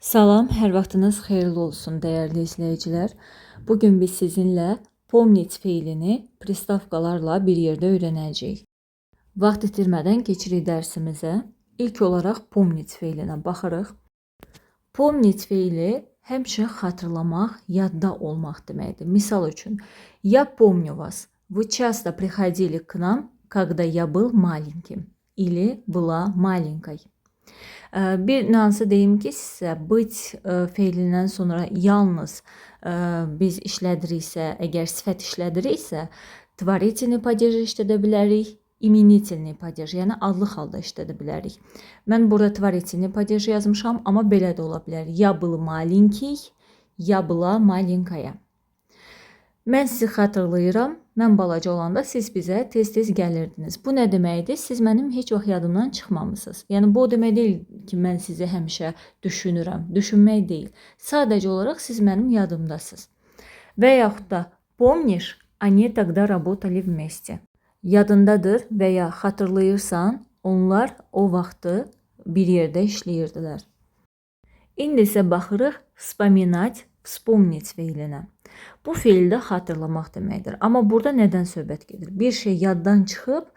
Salam, hər vaxtınız xeyirli olsun dəyərli izləyicilər. Bugün biz sizinlə pomnit feilini pristavkalarla bir yerdə öyrənəcəyik. Vaxt itirmədən keçirik dərsimizə. İlk olaraq pomnit feilinə baxırıq. Pomnit feili həmişə xatırlamaq, yadda olmaq deməkdir. Misal üçün, я помню вас. Вы часто приходили к нам, когда я был маленьким. Или была маленькой. Bir nüansı deyim ki, sizə быть feilindən sonra yalnız biz işlədiriksə, əgər sifət işlədiriksə, tvarительный падеж işlədə bilərik, iменительный падеж, yəni adlı halda işlədə bilərik. Mən burada tvarительный падеж yazmışam, amma belə də ola bilər. Я был маленький, я была маленькая. Mən sizi xatırlayıram, mən balaca olanda siz bizə tez-tez gəlirdiniz. Bu nə deməkdir? Siz mənim heç vaxt yadımdan çıxmamısınız. Yəni bu o demək deyil ki, mən sizi həmişə düşünürəm. Düşünmək deyil. Sadəcə olaraq siz mənim yadımdasınız. Və yaxud da помнишь, они тогда работали вместе. Yadındadır və ya xatırlayırsan, onlar o vaxtı bir yerdə işləyirdilər. İndi isə baxırıq вспоминать, вспомнить feilinə. Bu feildə xatırlamaq deməkdir. Amma burada nədən söhbət gedir? Bir şey yaddan çıxıb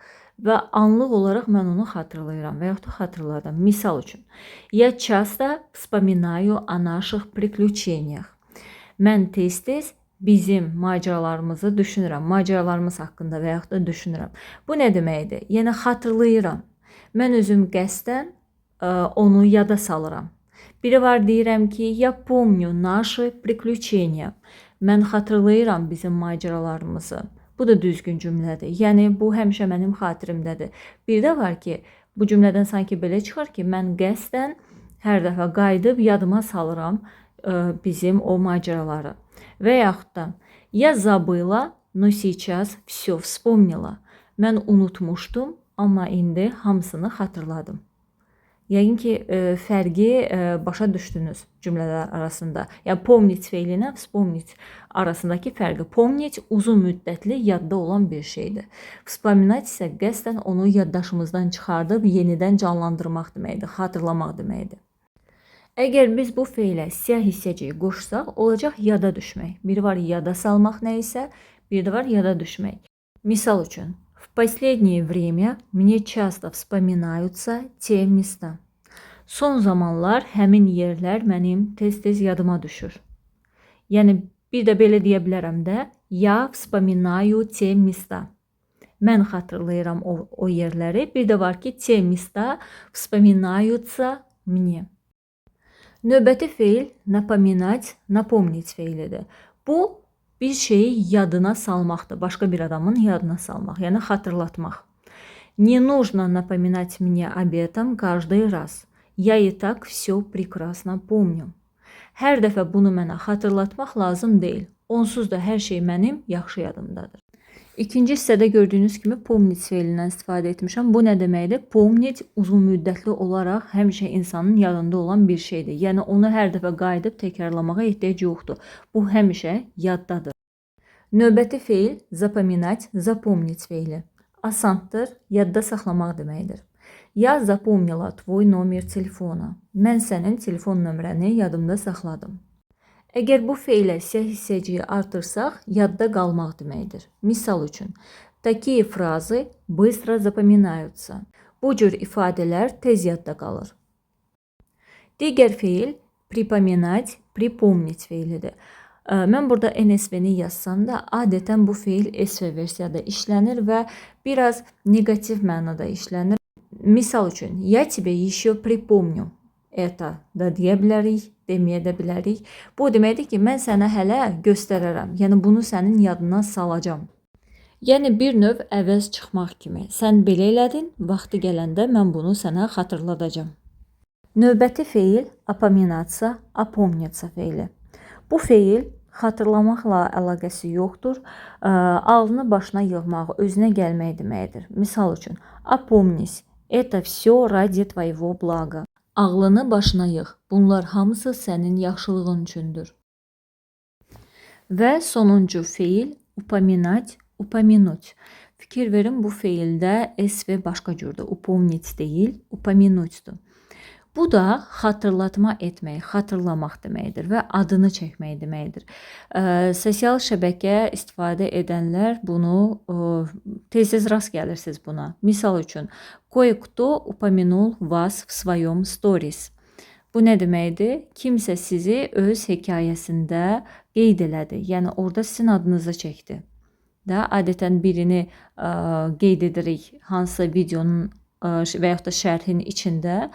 və anlıq olaraq mən onu xatırlayıram və yaxud da xatırladım. Misal üçün, я часто вспоминаю о наших приключениях. Mən tez-tez bizim macəralarımızı düşünürəm. Macəralarımız haqqında və yaxud da düşünürəm. Bu nə deməkdir? Yəni xatırlayıram. Mən özüm qəsdən onu yada salıram. Biri var deyirəm ki, я помню наши приключения. Mən xatırlayıram bizim macəralarımızı. Bu da düzgün cümlədir. Yəni bu həmişə mənim xatirimdədir. Bir də var ki, bu cümlədən sanki belə çıxır ki, mən qəsdən hər dəfə qayıdıb yadıma salıram bizim o macəraları. Və yaxud da я забыла, но сейчас все вспомнила. Mən unutmuşdum, amma indi hamısını xatırladım. Yəqin ki, fərqi başa düşdünüz cümlələr arasında. Yəni, pomnit feilinə вспомнить arasındakı fərqi. Pomnit uzun müddətli yadda olan bir şeydir. Вспоминать isə qəsdən onu yaddaşımızdan çıxardıb yenidən canlandırmaq deməkdir, xatırlamaq deməkdir. Əgər biz bu feilə siyah hissəciyi qoşsaq, olacaq yada düşmək. Biri var yada salmaq nə isə, bir də var yada düşmək. Misal üçün, в последнее время мне часто вспоминаются те места. Son zamanlar həmin yerlər mənim tez-tez yadıma düşür. Yəni, bir də belə deyə bilərəm də, я вспоминаю те места. Mən xatırlayıram o yerləri. Bir də var ki, те места вспоминаются мне. Növbəti feil напоминать, напомнить feilidir. Bu, bir şeyi yadına salmaqdır, başqa bir adamın yadına salmaq, yəni xatırlatmaq. Не нужно напоминать мне об этом каждый раз. Я и так все прекрасно помню. Hər dəfə bunu mənə xatırlatmaq lazım deyil. Onsuz da hər şey mənim yaxşı yadımdadır. İkinci hissədə gördüyünüz kimi pomnit feilindən istifadə etmişəm. Bu nə deməkdir? Pomnit uzun müddətli olaraq həmişə insanın yadında olan bir şeydir. Yəni onu hər dəfə qayıdıb təkrarlamağa ehtiyac yoxdur. Bu həmişə yaddadır. Növbəti feil запоминать, запомнить feili. Asandır, yadda saxlamaq deməkdir. Я запомнила твой номер телефона. Mən sənin telefon nömrəni yadımda saxladım. Əgər bu feilə siyah hissəciyi artırsaq, yadda qalmaq deməkdir. Misal üçün, такие фразы быстро запоминаются. Bu cür ifadələr tez yadda qalır. Digər feil припоминать, припомнить feilidir. Mən burada NSV-ni yazsam da, adətən bu feil SV versiyada işlənir və biraz negativ mənada işlənir. Misal üçün, я тебе еще припомню. Это da deyə bilərik, deməyə də bilərik. Bu deməkdir ki, mən sənə hələ göstərərəm. Yəni, bunu sənin yadına salacam. Yəni, bir növ əvəz çıxmaq kimi. Sən belə elədin, vaxtı gələndə mən bunu sənə xatırladacam. Növbəti feil апоминаться, опомниться feili. Bu feil xatırlamaqla əlaqəsi yoxdur. Ağlını başına yığmaq, özünə gəlmək deməkdir. Misal üçün, опомнись, это все ради твоего блага. Ağlını başına yığ. Bunlar hamısı sənin yaxşılığın üçündür. Və sonuncu feil упоминать, упомянуть. Fikir verin, bu feildə SV başqa cürdür. Упомнить deyil, упомянуть-dur. Bu da xatırlatma etmək, xatırlamaq deməkdir və adını çəkmək deməkdir. Sosial şəbəkə istifadə edənlər bunu tez-tez rast gəlirsiniz buna. Misal üçün, кое-кто упомянул вас в своем stories. Bu nə deməkdir? Kimsə sizi öz hekayəsində qeyd elədi. Yəni orada sizin adınızı çəkdi. Adətən birini qeyd edirik hansısa videonun və yaxud da şərhin içində.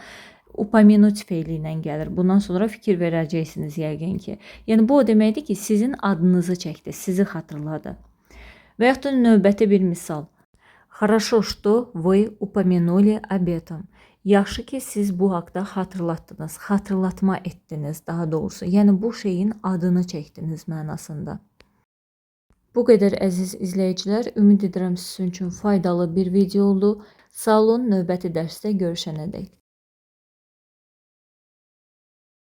Упомянуть feili ilə gəlir. Bundan sonra fikir verəcəksiniz yəqin ki. Yəni bu o deməkdir ki, sizin adınızı çəkdi, sizi xatırladı. Və yaxud da növbəti bir misal. Хорошо, что вы упомянули об этом. Yaxşı ki, siz bu haqda xatırlatdınız, xatırlatma etdiniz daha doğrusu. Yəni bu şeyin adını çəkdiniz mənasında. Bu qədər əziz izləyicilər, ümid edirəm sizin üçün faydalı bir video oldu. Sağ olun, növbəti dərsdə görüşənədək.